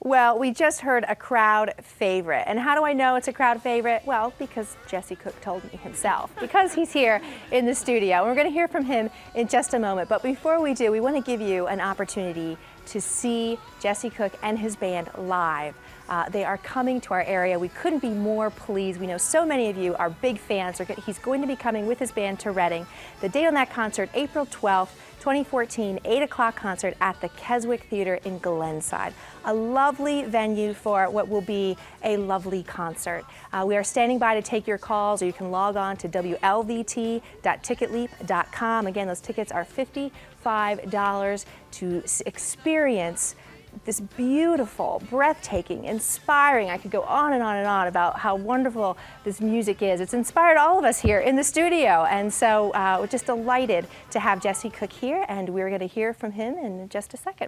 Well, we just heard a crowd favorite. And how do I know it's a crowd favorite? Well, because Jessie Cook told me himself, because he's here in the studio. And we're going to hear from him in just a moment. But before we do, we want to give you an opportunity to see Jessie Cook and his band live. They are coming to our area. We couldn't be more pleased. We know so many of you are big fans. He's going to be coming with his band to Reading. The date on that concert, April 12th, 2014, 8 o'clock concert at the Keswick Theater in Glenside. A lovely venue for what will be a lovely concert. We are standing by to take your calls, or you can log on to wlvt.ticketleap.com. Again, those tickets are $55 to experience this beautiful, breathtaking, inspiring, I could go on and on and on about how wonderful this music is. It's inspired all of us here in the studio, and so we're just delighted to have Jessie Cook here, and we're going to hear from him in just a second.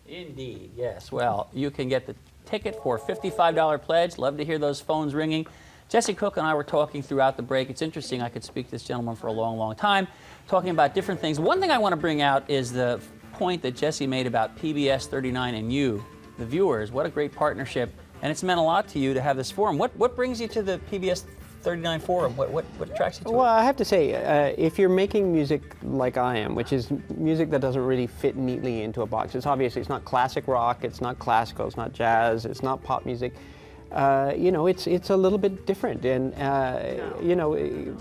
Indeed, yes. Well, you can get the ticket for $55 pledge. Love to hear those phones ringing. Jessie Cook and I were talking throughout the break. It's interesting, I could speak to this gentleman for a long, long time, talking about different things. One thing I want to bring out is the point that Jessie made about PBS39 and you, the viewers. What a great partnership, and it's meant a lot to you to have this forum. What brings you to the PBS39 forum? What attracts you to it? Well, I have to say, if you're making music like I am, which is music that doesn't really fit neatly into a box, it's not classic rock, it's not classical, it's not jazz, it's not pop music. You know, it's a little bit different, and you know,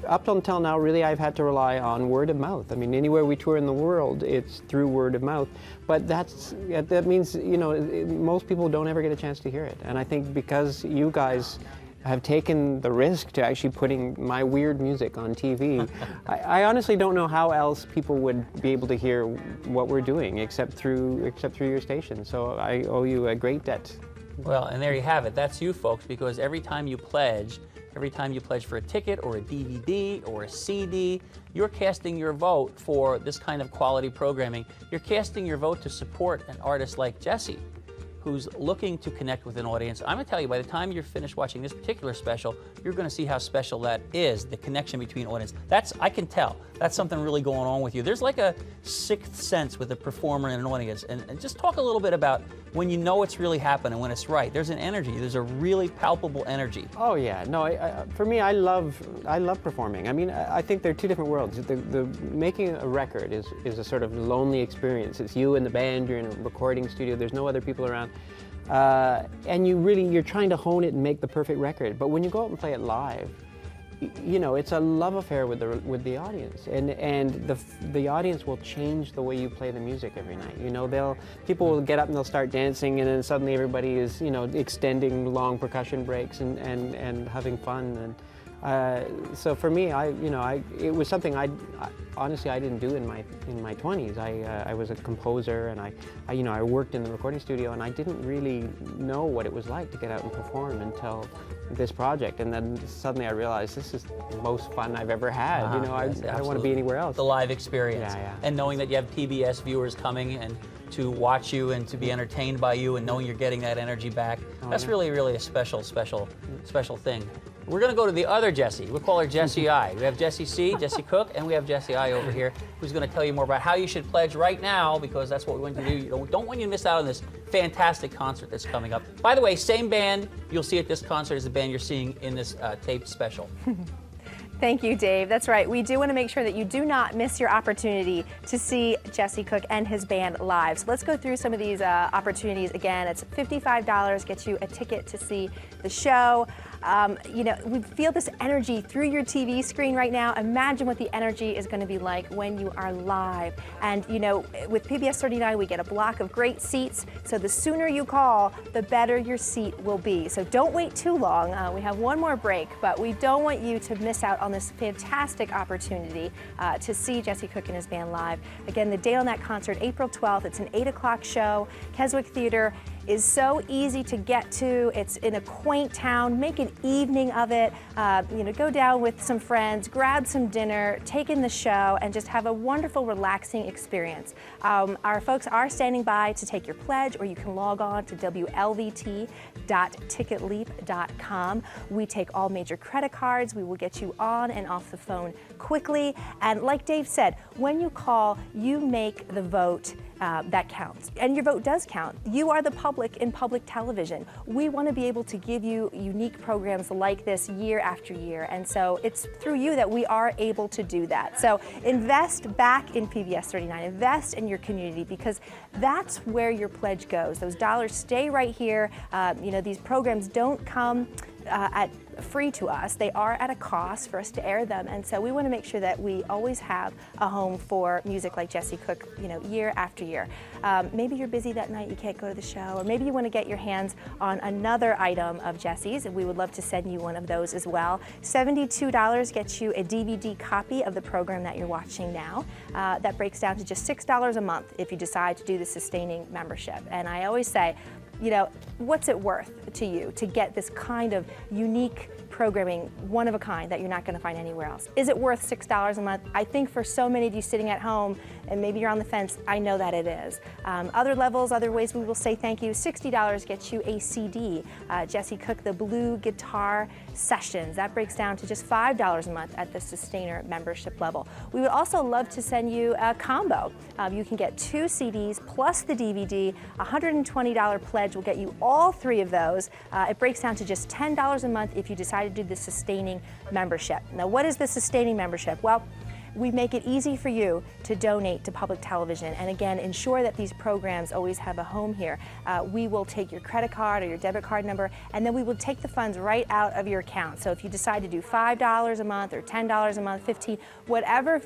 up until now, really, I've had to rely on word of mouth. I mean, anywhere we tour in the world, it's through word of mouth. But that means, you know, most people don't ever get a chance to hear it. And I think because you guys have taken the risk to actually putting my weird music on TV, I honestly don't know how else people would be able to hear what we're doing except through your station. So I owe you a great debt. Well, and there you have it. That's you folks, because every time you pledge for a ticket or a DVD or a CD, you're casting your vote for this kind of quality programming. You're casting your vote to support an artist like Jessie, who's looking to connect with an audience. I'm going to tell you, by the time you're finished watching this particular special, you're going to see how special that is, the connection between audience. I can tell. That's something really going on with you. There's like a sixth sense with a performer and an audience. And just talk a little bit about when you know it's really happening, when it's right. There's an energy. There's a really palpable energy. Oh yeah, no. For me, I love performing. I mean, I think they're two different worlds. The making a record is a sort of lonely experience. It's you and the band. You're in a recording studio. There's no other people around. And you're trying to hone it and make the perfect record. But when you go out and play it live, you know, it's a love affair with the audience, and the audience will change the way you play the music every night. You know, people will get up and they'll start dancing, and then suddenly everybody is, you know, extending long percussion breaks and having fun. And so for me, it was something honestly I didn't do in my 20s. I was a composer, and I worked in the recording studio, and I didn't really know what it was like to get out and perform until this project. And then suddenly I realized this is the most fun I've ever had. You know, yes, I don't want to be anywhere else. The live experience, yeah. And knowing that you have PBS viewers coming and to watch you and to be entertained by you, and knowing you're getting that energy back. That's really, really a special thing. We're going to go to the other Jessie. We'll call her Jessie I. We have Jessie C, Jessie Cook, and we have Jessie I over here, who's going to tell you more about how you should pledge right now, because that's what we want you to do. You don't want you to miss out on this fantastic concert that's coming up. By the way, same band you'll see at this concert as the band you're seeing in this taped special. Thank you, Dave. That's right. We do want to make sure that you do not miss your opportunity to see Jessie Cook and his band live. So let's go through some of these opportunities again. It's $55, gets you a ticket to see the show. You know, we feel this energy through your TV screen right now. Imagine what the energy is going to be like when you are live. And, you know, with PBS39, we get a block of great seats. So the sooner you call, the better your seat will be. So don't wait too long. We have one more break, but we don't want you to miss out on this fantastic opportunity to see Jessie Cook and his band live. Again, the date on that concert, April 12th. It's an 8 o'clock show. Keswick Theater is so easy to get to. It's in a quaint town. Make an evening of it. You know, go down with some friends, grab some dinner, take in the show, and just have a wonderful, relaxing experience. Our folks are standing by to take your pledge, or you can log on to wlvt.ticketleap.com. We take all major credit cards. We will get you on and off the phone quickly. And like Dave said, when you call, you make the vote that counts. And your vote does count. You are the public in public television. We want to be able to give you unique programs like this year after year. And so it's through you that we are able to do that. So invest back in PBS39, invest in your community, because that's where your pledge goes. Those dollars stay right here. These programs don't come at free to us. They are at a cost for us to air them, and so we want to make sure that we always have a home for music like Jessie Cook, year after year. Maybe you're busy that night, you can't go to the show, or maybe you want to get your hands on another item of Jessie's, and we would love to send you one of those as well. $72 gets you a DVD copy of the program that you're watching now. That breaks down to just $6 a month if you decide to do the sustaining membership. And I always say, what's it worth to you to get this kind of unique programming, one of a kind, that you're not going to find anywhere else? Is it worth $6 a month? I think for so many of you sitting at home, and maybe you're on the fence, I know that it is. Other levels, other ways we will say thank you. $60 gets you a CD, Jessie Cook, the Blue Guitar Sessions. That breaks down to just $5 a month at the Sustainer membership level. We would also love to send you a combo. You can get 2 CDs plus the DVD. $120 pledge will get you all 3 of those. It breaks down to just $10 a month if you decide to do the sustaining membership. Now, what is the sustaining membership? Well, we make it easy for you to donate to public television, and again, ensure that these programs always have a home here. We will take your credit card or your debit card number, and then we will take the funds right out of your account. So if you decide to do $5 a month or $10 a month, $15, whatever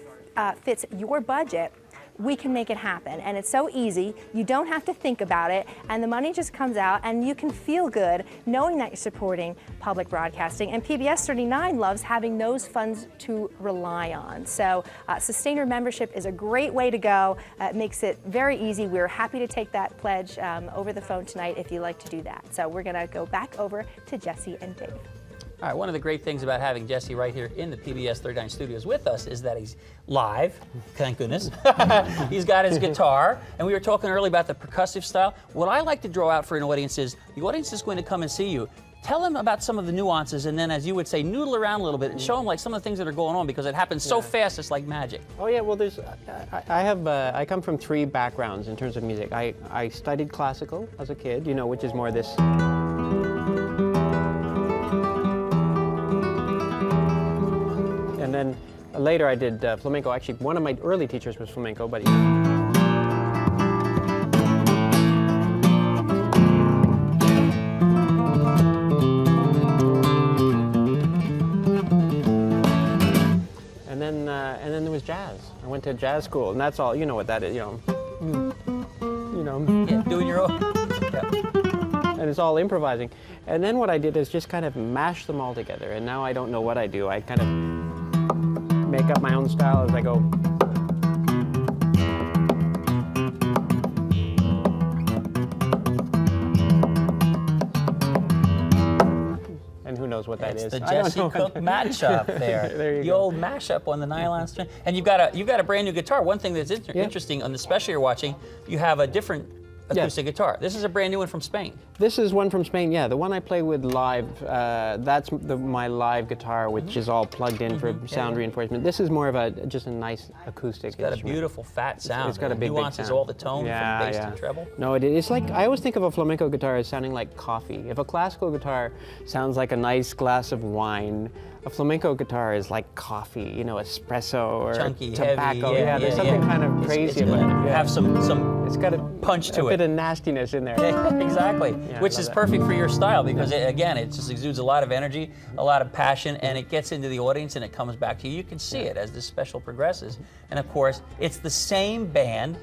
fits your budget, we can make it happen. And it's so easy. You don't have to think about it, and the money just comes out, and you can feel good knowing that you're supporting public broadcasting. And PBS39 loves having those funds to rely on. So Sustainer membership is a great way to go. It makes it very easy. We're happy to take that pledge over the phone tonight if you'd like to do that. So we're gonna go back over to Jessie and Dave. All right, one of the great things about having Jessie right here in the PBS39 studios with us is that he's live, thank goodness. He's got his guitar, and we were talking earlier about the percussive style. What I like to draw out for an audience is, the audience is going to come and see you. Tell them about some of the nuances, and then, as you would say, noodle around a little bit and show them like some of the things that are going on, because it happens so fast, it's like magic. Oh yeah, well I come from 3 backgrounds in terms of music. I studied classical as a kid, which is more this. And then later I did flamenco. Actually, one of my early teachers was flamenco, but and then there was jazz. I went to jazz school, and that's all. You know what that is, Yeah, doing your own. Yeah. And it's all improvising. And then what I did is just kind of mash them all together. And now I don't know what I do. I kind of make up my own style as I go. And who knows what that is? The Jessie Cook matchup there. There you the go. old mashup on the nylon string. And you've got a brand new guitar. One thing that's interesting on the special you're watching, you have a different acoustic guitar. This is a brand new one from Spain. This is one from Spain, yeah. The one I play with live, that's my live guitar, which is all plugged in for sound reinforcement. This is more of just a nice acoustic It's got instrument. a beautiful fat sound. It's got a big nuances sound. all the tone from bass to treble. No, it's like, I always think of a flamenco guitar as sounding like coffee. If a classical guitar sounds like a nice glass of wine, a flamenco guitar is like coffee, espresso or chunky, tobacco. heavy, There's something kind of crazy about it. Yeah. Have some It's got a punch to a bit of nastiness in there. Exactly, Yeah, which I love is that. perfect for your style, because it just exudes a lot of energy, a lot of passion, and it gets into the audience and it comes back to you. You can see it as this special progresses. And of course, it's the same band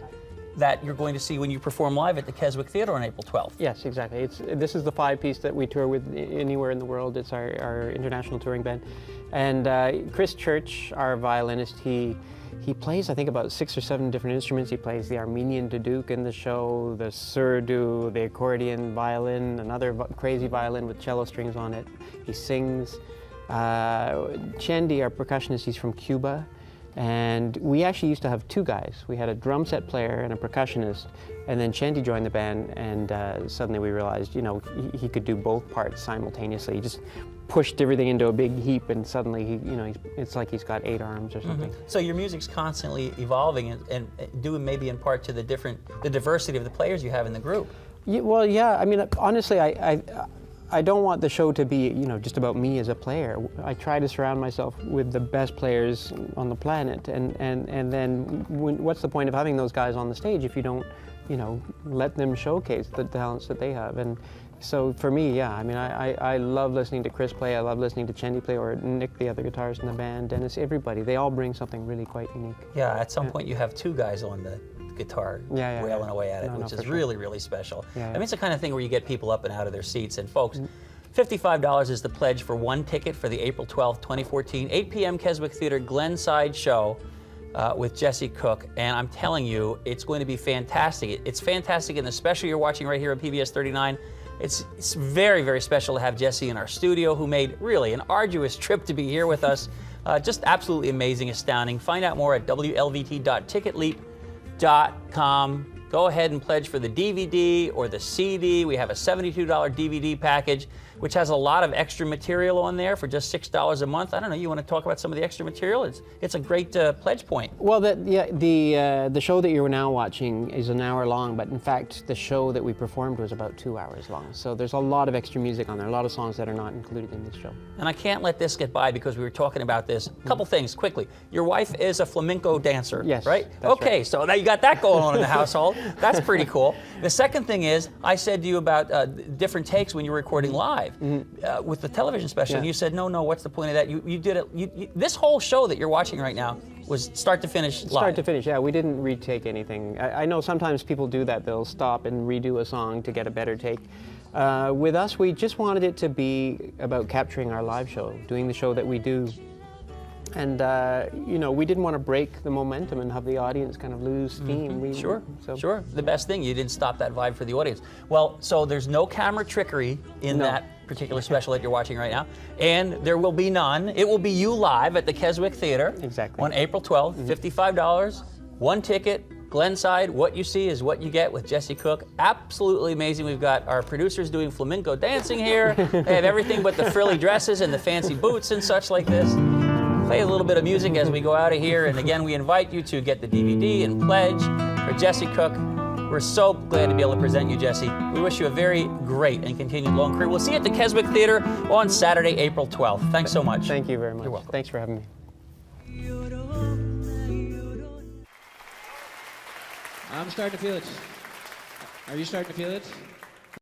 that you're going to see when you perform live at the Keswick Theater on April 12th. Yes, exactly. This is the 5-piece that we tour with anywhere in the world. It's our international touring band. And Chris Church, our violinist, he plays, I think, about 6 or 7 different instruments. He plays the Armenian duduk in the show, the surdu, the accordion violin, another crazy violin with cello strings on it. He sings. Chendi, our percussionist, he's from Cuba. And we actually used to have two guys. We had a drum set player and a percussionist, and then Chanty joined the band, and suddenly we realized, you know, he could do both parts simultaneously. He just pushed everything into a big heap, and suddenly, it's like he's got 8 arms or something. So your music's constantly evolving, and due maybe in part to the diversity of the players you have in the group. Yeah, well, yeah. I mean, honestly, I don't want the show to be, just about me as a player. I try to surround myself with the best players on the planet, and then what's the point of having those guys on the stage if you don't, let them showcase the talents that they have? And so for me, yeah, I mean, I love listening to Chris play. I love listening to Chandy play, or Nick, the other guitarist in the band, Dennis, everybody. They all bring something really quite unique. Yeah, at some point you have 2 guys on the guitar wailing away at it, which is really, really special. I mean, it's the kind of thing where you get people up and out of their seats. And folks, $55 is the pledge for 1 ticket for the April 12th, 2014, 8 p.m. Keswick Theater Glenside show with Jessie Cook. And I'm telling you, it's going to be fantastic. It's fantastic, and the special you're watching right here on PBS39. It's very, very special to have Jessie in our studio, who made really an arduous trip to be here with us. Just absolutely amazing, astounding. Find out more at wlvt.ticketleap.com. Go ahead and pledge for the DVD or the CD. We have a $72 DVD package, which has a lot of extra material on there for just $6 a month. I don't know, you want to talk about some of the extra material? It's a great pledge point. Well, the show that you're now watching is an hour long, but in fact, the show that we performed was about 2 hours long. So there's a lot of extra music on there, a lot of songs that are not included in this show. And I can't let this get by because we were talking about this. A couple things quickly. Your wife is a flamenco dancer, yes, right? That's okay, right. So now you got that going on in the household. That's pretty cool. The second thing is, I said to you about different takes when you were recording live with the television special, and you said, no, what's the point of that? You did it. This whole show that you're watching right now was start to finish live. Start to finish, yeah. We didn't retake anything. I know sometimes people do that. They'll stop and redo a song to get a better take. With us, we just wanted it to be about capturing our live show, doing the show that we do. And, we didn't want to break the momentum and have the audience kind of lose steam. Sure. The best thing, you didn't stop that vibe for the audience. Well, so there's no camera trickery in that particular special that you're watching right now, and there will be none. It will be you live at the Keswick Theater on April 12th, $55, 1 ticket, Glenside. What you see is what you get with Jessie Cook. Absolutely amazing. We've got our producers doing flamenco dancing here. They have everything but the frilly dresses and the fancy boots and such like this. Play a little bit of music as we go out of here. And again, we invite you to get the DVD and pledge for Jessie Cook. We're so glad to be able to present you, Jessie. We wish you a very great and continued long career. We'll see you at the Keswick Theater on Saturday, April 12th. Thanks so much. Thank you very much. You're welcome. Thanks for having me. I'm starting to feel it. Are you starting to feel it?